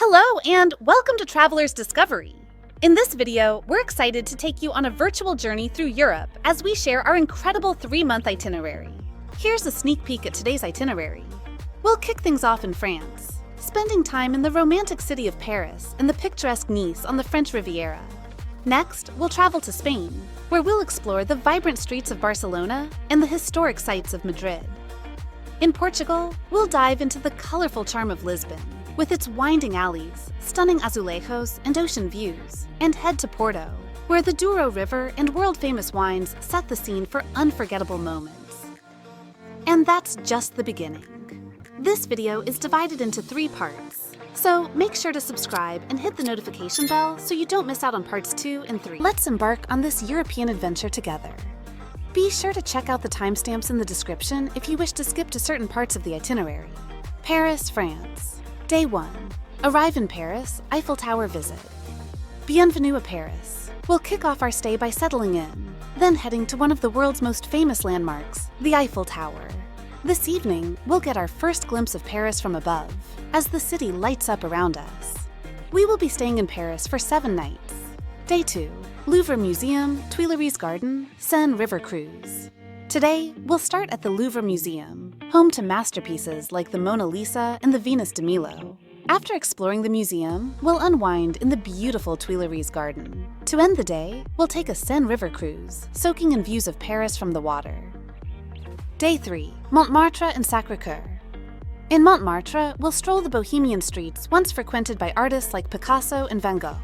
Hello and welcome to Traveler's Discovery. In this video, we're excited to take you on a virtual journey through Europe as we share our incredible 3-month itinerary. Here's a sneak peek at today's itinerary. We'll kick things off in France, spending time in the romantic city of Paris and the picturesque Nice on the French Riviera. Next, we'll travel to Spain, where we'll explore the vibrant streets of Barcelona and the historic sights of Madrid. In Portugal, we'll dive into the colorful charm of Lisbon, with its winding alleys, stunning azulejos, and ocean views, and head to Porto, where the Douro River and world-famous wines set the scene for unforgettable moments. And that's just the beginning. This video is divided into 3 parts, so make sure to subscribe and hit the notification bell so you don't miss out on parts 2 and 3. Let's embark on this European adventure together. Be sure to check out the timestamps in the description if you wish to skip to certain parts of the itinerary. Paris, France. Day 1. Arrive in Paris, Eiffel Tower visit. Bienvenue à Paris. We'll kick off our stay by settling in, then heading to one of the world's most famous landmarks, the Eiffel Tower. This evening, we'll get our first glimpse of Paris from above, as the city lights up around us. We will be staying in Paris for 7 nights. Day 2. Louvre Museum, Tuileries Garden, Seine River Cruise. Today, we'll start at the Louvre Museum, home to masterpieces like the Mona Lisa and the Venus de Milo. After exploring the museum, we'll unwind in the beautiful Tuileries Garden. To end the day, we'll take a Seine River cruise, soaking in views of Paris from the water. Day 3. Montmartre and Sacré-Cœur. In Montmartre, we'll stroll the bohemian streets once frequented by artists like Picasso and Van Gogh.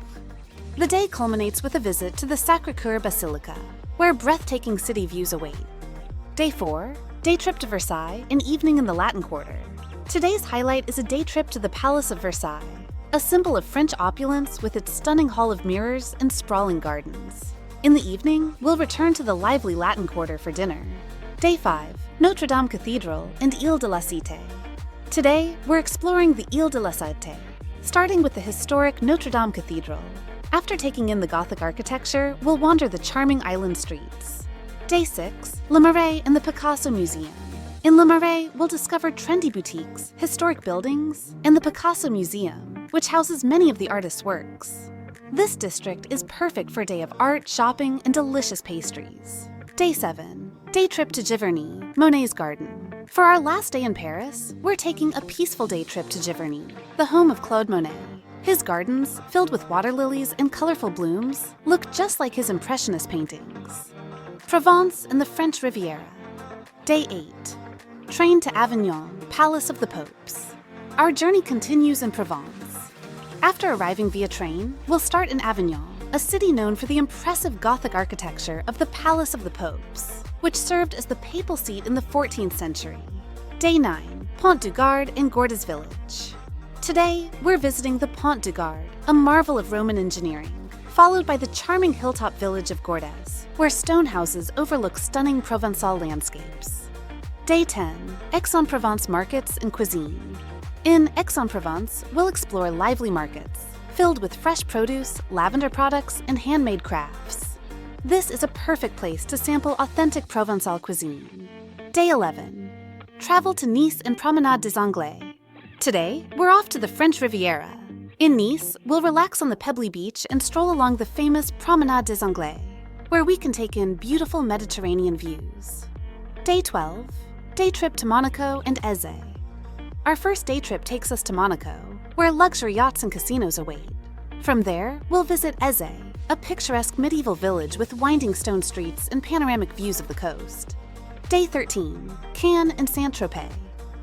The day culminates with a visit to the Sacré-Cœur Basilica, where breathtaking city views await. Day 4. Day trip to Versailles, an evening in the Latin Quarter. Today's highlight is a day trip to the Palace of Versailles, a symbol of French opulence with its stunning hall of mirrors and sprawling gardens. In the evening, we'll return to the lively Latin Quarter for dinner. Day 5. Notre Dame Cathedral and Ile de la Cité. Today, we're exploring the Ile de la Cité, starting with the historic Notre Dame Cathedral. After taking in the Gothic architecture, we'll wander the charming island streets. Day 6. Le Marais and the Picasso Museum. In Le Marais, we'll discover trendy boutiques, historic buildings, and the Picasso Museum, which houses many of the artist's works. This district is perfect for a day of art, shopping, and delicious pastries. Day 7. Day trip to Giverny, Monet's garden. For our last day in Paris, we're taking a peaceful day trip to Giverny, the home of Claude Monet. His gardens, filled with water lilies and colorful blooms, look just like his impressionist paintings. Provence and the French Riviera. Day 8. Train to Avignon, Palace of the Popes. Our journey continues in Provence. After arriving via train, we'll start in Avignon, a city known for the impressive Gothic architecture of the Palace of the Popes, which served as the papal seat in the 14th century. Day 9. Pont du Gard and Gordes Village. Today, we're visiting the Pont du Gard, a marvel of Roman engineering, followed by the charming hilltop village of Gordes, where stone houses overlook stunning Provençal landscapes. Day 10. Aix-en-Provence markets and cuisine. In Aix-en-Provence, we'll explore lively markets, filled with fresh produce, lavender products, and handmade crafts. This is a perfect place to sample authentic Provençal cuisine. Day 11. Travel to Nice and Promenade des Anglais. Today, we're off to the French Riviera. In Nice, we'll relax on the pebbly beach and stroll along the famous Promenade des Anglais, where we can take in beautiful Mediterranean views. Day 12. Day trip to Monaco and Eze. Our first day trip takes us to Monaco, where luxury yachts and casinos await. From there, we'll visit Eze, a picturesque medieval village with winding stone streets and panoramic views of the coast. Day 13. Cannes and Saint-Tropez.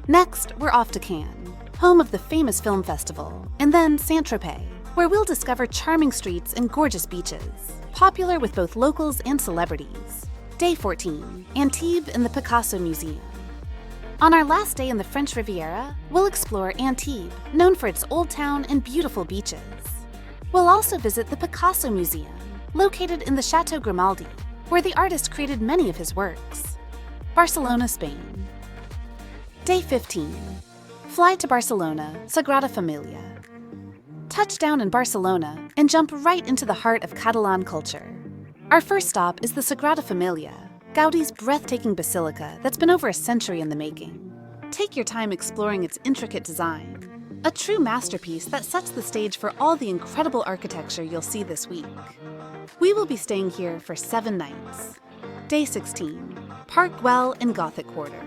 Next, we're off to Cannes, home of the famous film festival, and then Saint-Tropez, where we'll discover charming streets and gorgeous beaches, popular with both locals and celebrities. Day 14. Antibes and the Picasso Museum. On our last day in the French Riviera, we'll explore Antibes, known for its old town and beautiful beaches. We'll also visit the Picasso Museum, located in the Chateau Grimaldi, where the artist created many of his works. Barcelona, Spain. Day 15. Fly to Barcelona, Sagrada Familia. Touch down in Barcelona and jump right into the heart of Catalan culture. Our first stop is the Sagrada Familia, Gaudi's breathtaking basilica that's been over a century in the making. Take your time exploring its intricate design. a true masterpiece that sets the stage for all the incredible architecture you'll see this week. We will be staying here for 7 nights. Day 16, Park Güell and Gothic Quarter.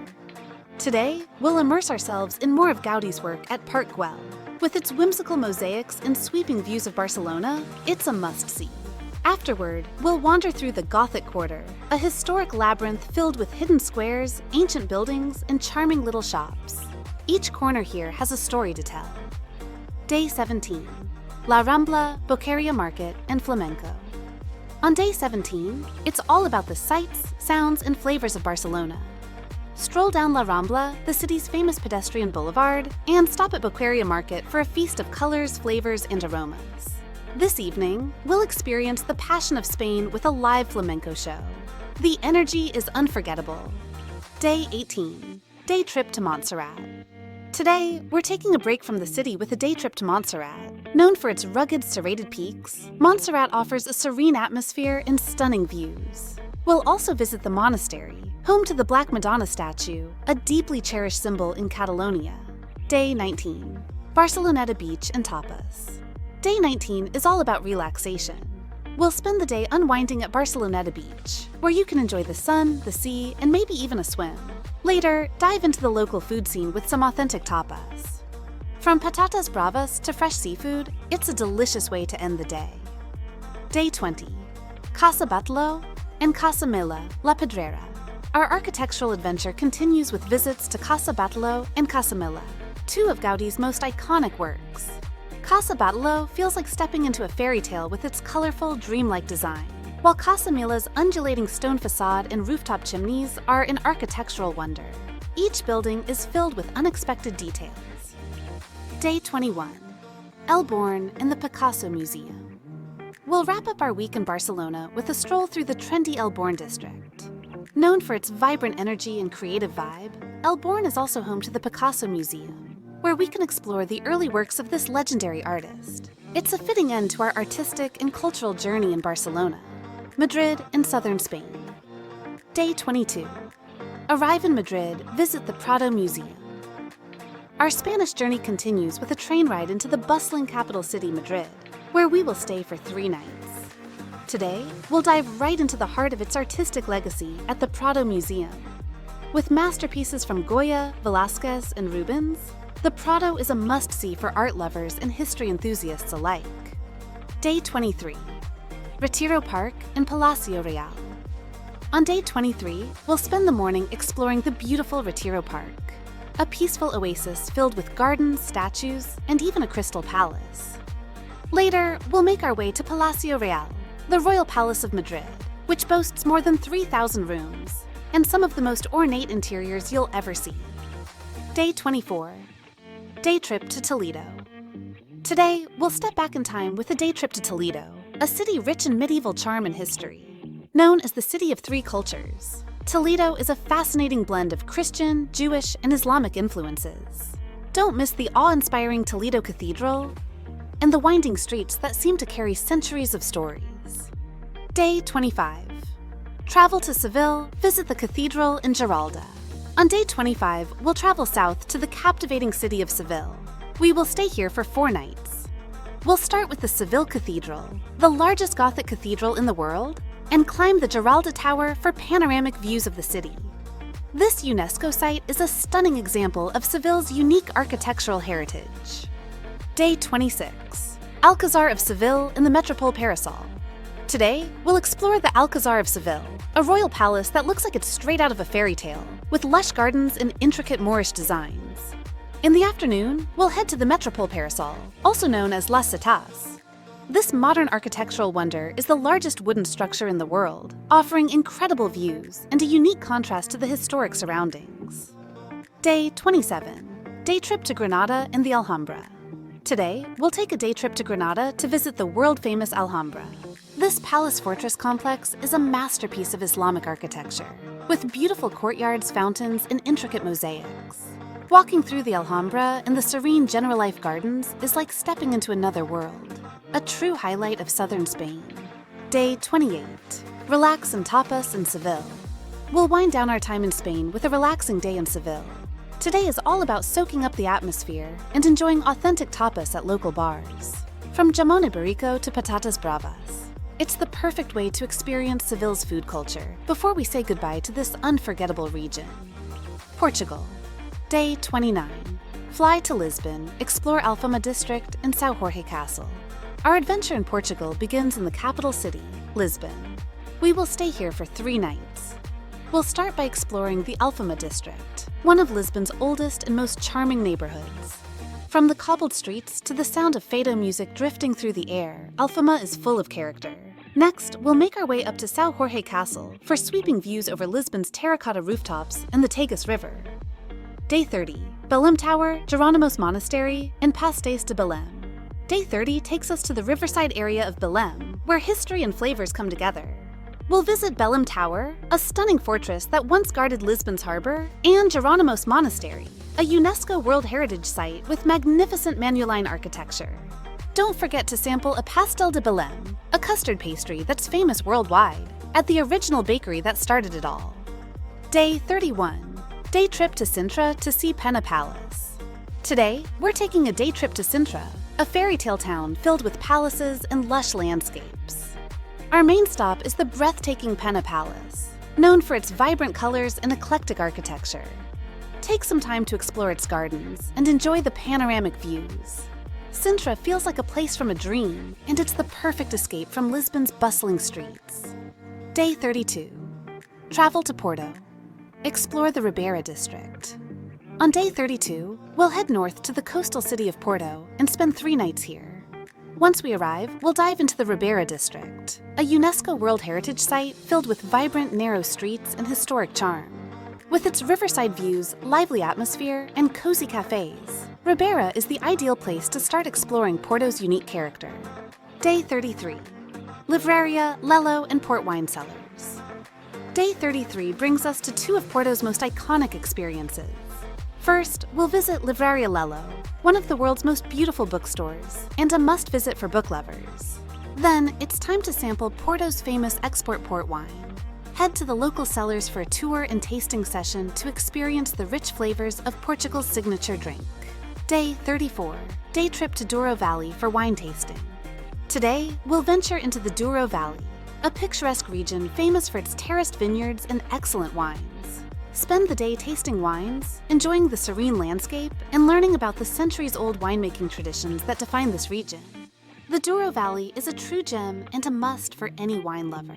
Today, we'll immerse ourselves in more of Gaudi's work at Park Güell. With its whimsical mosaics and sweeping views of Barcelona, it's a must-see. Afterward, we'll wander through the Gothic Quarter, a historic labyrinth filled with hidden squares, ancient buildings, and charming little shops. Each corner here has a story to tell. Day 17, La Rambla, Boqueria Market, and Flamenco. On day 17, it's all about the sights, sounds, and flavors of Barcelona. Stroll down La Rambla, the city's famous pedestrian boulevard, and stop at Boqueria Market for a feast of colors, flavors, and aromas. This evening, we'll experience the passion of Spain with a live flamenco show. The energy is unforgettable. Day 18, day trip to Montserrat. Today, we're taking a break from the city with a day trip to Montserrat. Known for its rugged, serrated peaks, Montserrat offers a serene atmosphere and stunning views. We'll also visit the monastery, home to the Black Madonna statue, a deeply cherished symbol in Catalonia. Day 19, Barceloneta Beach and Tapas. Day 19 is all about relaxation. We'll spend the day unwinding at Barceloneta Beach, where you can enjoy the sun, the sea, and maybe even a swim. Later, dive into the local food scene with some authentic tapas. From patatas bravas to fresh seafood, it's a delicious way to end the day. Day 20, Casa Batlló and Casa Mila, La Pedrera. Our architectural adventure continues with visits to Casa Batlló and Casa Mila, two of Gaudi's most iconic works. Casa Batlló feels like stepping into a fairy tale with its colorful, dreamlike design, while Casa Mila's undulating stone facade and rooftop chimneys are an architectural wonder. Each building is filled with unexpected details. Day 21, El Born and the Picasso Museum. We'll wrap up our week in Barcelona with a stroll through the trendy El Born district. Known for its vibrant energy and creative vibe, El Born is also home to the Picasso Museum, where we can explore the early works of this legendary artist. It's a fitting end to our artistic and cultural journey in Barcelona, Madrid, and southern Spain. Day 22. Arrive in Madrid, visit the Prado Museum. Our Spanish journey continues with a train ride into the bustling capital city, Madrid, where we will stay for 3 nights. Today, we'll dive right into the heart of its artistic legacy at the Prado Museum. With masterpieces from Goya, Velázquez, and Rubens, the Prado is a must-see for art lovers and history enthusiasts alike. Day 23. Retiro Park and Palacio Real. On day 23, we'll spend the morning exploring the beautiful Retiro Park, a peaceful oasis filled with gardens, statues, and even a crystal palace. Later, we'll make our way to Palacio Real, the Royal Palace of Madrid, which boasts more than 3,000 rooms and some of the most ornate interiors you'll ever see. Day 24. Day trip to Toledo. Today, we'll step back in time with a day trip to Toledo, a city rich in medieval charm and history. Known as the City of Three Cultures, Toledo is a fascinating blend of Christian, Jewish, and Islamic influences. Don't miss the awe-inspiring Toledo Cathedral and the winding streets that seem to carry centuries of stories. Day 25. Travel to Seville, visit the cathedral in Giralda. On day 25, we'll travel south to the captivating city of Seville. We will stay here for 4 nights. We'll start with the Seville Cathedral, the largest Gothic cathedral in the world, and climb the Giralda Tower for panoramic views of the city. This UNESCO site is a stunning example of Seville's unique architectural heritage. Day 26. Alcazar of Seville and the Metropole Parasol. Today, we'll explore the Alcazar of Seville, a royal palace that looks like it's straight out of a fairy tale, with lush gardens and intricate Moorish designs. In the afternoon, we'll head to the Metropole Parasol, also known as Las Setas. This modern architectural wonder is the largest wooden structure in the world, offering incredible views and a unique contrast to the historic surroundings. Day 27. Day trip to Granada and the Alhambra. Today, we'll take a day trip to Granada to visit the world-famous Alhambra. This palace fortress complex is a masterpiece of Islamic architecture, with beautiful courtyards, fountains, and intricate mosaics. Walking through the Alhambra and the serene General Life gardens is like stepping into another world, a true highlight of southern Spain. Day 28. Relax in Tapas and Seville. We'll wind down our time in Spain with a relaxing day in Seville. Today is all about soaking up the atmosphere and enjoying authentic tapas at local bars. From jamon iberico to patatas bravas, it's the perfect way to experience Seville's food culture before we say goodbye to this unforgettable region. Portugal. Day 29. Fly to Lisbon, explore Alfama district and São Jorge Castle. Our adventure in Portugal begins in the capital city, Lisbon. We will stay here for 3 nights. We'll start by exploring the Alfama district, one of Lisbon's oldest and most charming neighborhoods. From the cobbled streets to the sound of fado music drifting through the air, Alfama is full of character. Next, we'll make our way up to São Jorge Castle for sweeping views over Lisbon's terracotta rooftops and the Tagus River. Day 30. Belém Tower, Jerónimos Monastery, and Pastéis de Belém. Day 30 takes us to the riverside area of Belém, where history and flavors come together. We'll visit Belém Tower, a stunning fortress that once guarded Lisbon's harbor, and Jerónimos Monastery, a UNESCO World Heritage Site with magnificent Manueline architecture. Don't forget to sample a pastel de Belém, a custard pastry that's famous worldwide, at the original bakery that started it all. Day 31. Day trip to Sintra to see Pena Palace. Today, we're taking a day trip to Sintra, a fairy tale town filled with palaces and lush landscapes. Our main stop is the breathtaking Pena Palace, known for its vibrant colors and eclectic architecture. Take some time to explore its gardens and enjoy the panoramic views. Sintra feels like a place from a dream, and it's the perfect escape from Lisbon's bustling streets. Day 32. Travel to Porto. Explore the Riviera district. On day 32, we'll head north to the coastal city of Porto and spend 3 nights here. Once we arrive, we'll dive into the Riviera district, a UNESCO World Heritage Site filled with vibrant, narrow streets and historic charm. With its riverside views, lively atmosphere, and cozy cafes, Riviera is the ideal place to start exploring Porto's unique character. Day 33. Livraria, Lello, and port wine cellars. Day 33 brings us to 2 of Porto's most iconic experiences. First, we'll visit Livraria Lello, one of the world's most beautiful bookstores, and a must-visit for book lovers. Then, it's time to sample Porto's famous export port wine. Head to the local cellars for a tour and tasting session to experience the rich flavors of Portugal's signature drink. Day 34. Day trip to Douro Valley for wine tasting. Today, we'll venture into the Douro Valley, a picturesque region famous for its terraced vineyards and excellent wines. Spend the day tasting wines, enjoying the serene landscape, and learning about the centuries-old winemaking traditions that define this region. The Douro Valley is a true gem and a must for any wine lover.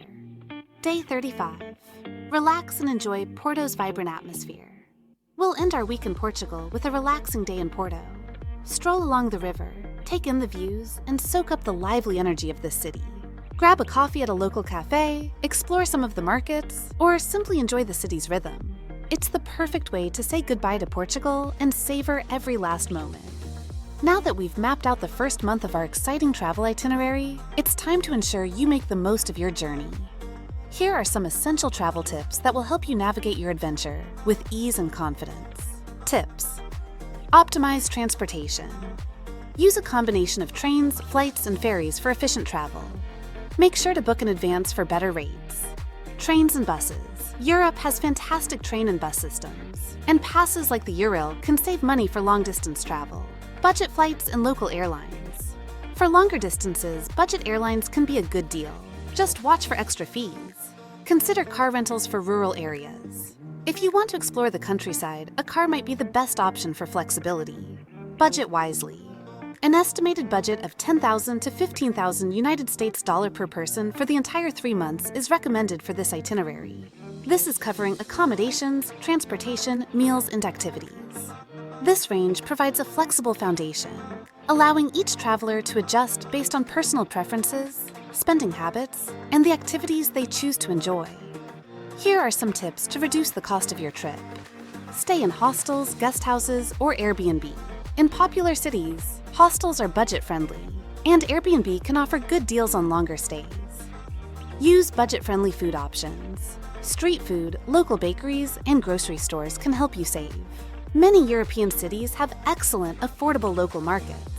Day 35. Relax and enjoy Porto's vibrant atmosphere. We'll end our week in Portugal with a relaxing day in Porto. Stroll along the river, take in the views, and soak up the lively energy of this city. Grab a coffee at a local cafe, explore some of the markets, or simply enjoy the city's rhythm. It's the perfect way to say goodbye to Portugal and savor every last moment. Now that we've mapped out the first month of our exciting travel itinerary, it's time to ensure you make the most of your journey. Here are some essential travel tips that will help you navigate your adventure with ease and confidence. Tips. Optimize transportation. Use a combination of trains, flights, and ferries for efficient travel. Make sure to book in advance for better rates. Trains and buses. Europe has fantastic train and bus systems, and passes like the Eurail can save money for long-distance travel. Budget flights and local airlines. For longer distances, budget airlines can be a good deal. Just watch for extra fees. Consider car rentals for rural areas. If you want to explore the countryside, a car might be the best option for flexibility. Budget wisely. An estimated budget of $10,000 to $15,000 United States dollar per person for the entire 3 months is recommended for this itinerary. This is covering accommodations, transportation, meals, and activities. This range provides a flexible foundation, allowing each traveler to adjust based on personal preferences, spending habits, and the activities they choose to enjoy. Here are some tips to reduce the cost of your trip. Stay in hostels, guest houses, or Airbnb. In popular cities, hostels are budget-friendly, and Airbnb can offer good deals on longer stays. Use budget-friendly food options. Street food, local bakeries, and grocery stores can help you save. Many European cities have excellent, affordable local markets.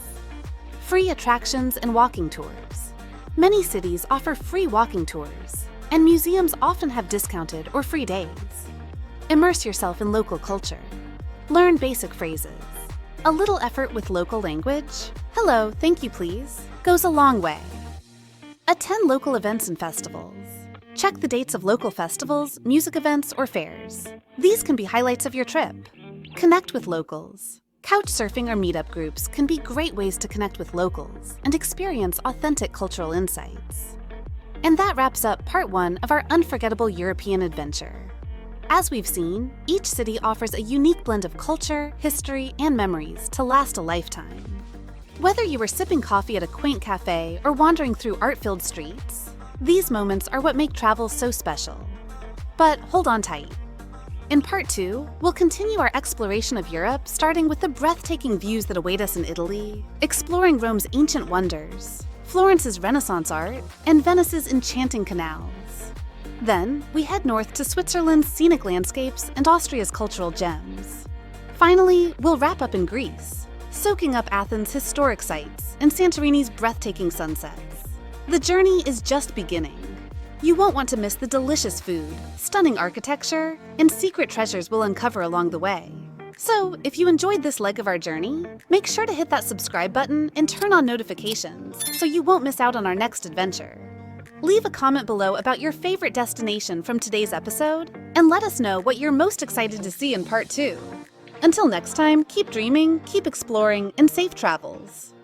Free attractions and walking tours. Many cities offer free walking tours, and museums often have discounted or free days. Immerse yourself in local culture. Learn basic phrases. A little effort with local language, hello, thank you please, goes a long way. Attend local events and festivals. Check the dates of local festivals, music events, or fairs. These can be highlights of your trip. Connect with locals. Couchsurfing or meetup groups can be great ways to connect with locals and experience authentic cultural insights. And that wraps up part 1 of our unforgettable European adventure. As we've seen, each city offers a unique blend of culture, history, and memories to last a lifetime. Whether you were sipping coffee at a quaint cafe or wandering through art-filled streets, these moments are what make travel so special. But hold on tight. In part 2, we'll continue our exploration of Europe, starting with the breathtaking views that await us in Italy, exploring Rome's ancient wonders, Florence's Renaissance art, and Venice's enchanting canals. Then, we head north to Switzerland's scenic landscapes and Austria's cultural gems. Finally, we'll wrap up in Greece, soaking up Athens' historic sites and Santorini's breathtaking sunsets. The journey is just beginning. You won't want to miss the delicious food, stunning architecture, and secret treasures we'll uncover along the way. So, if you enjoyed this leg of our journey, make sure to hit that subscribe button and turn on notifications so you won't miss out on our next adventure. Leave a comment below about your favorite destination from today's episode, and let us know what you're most excited to see in part 2. Until next time, keep dreaming, keep exploring, and safe travels.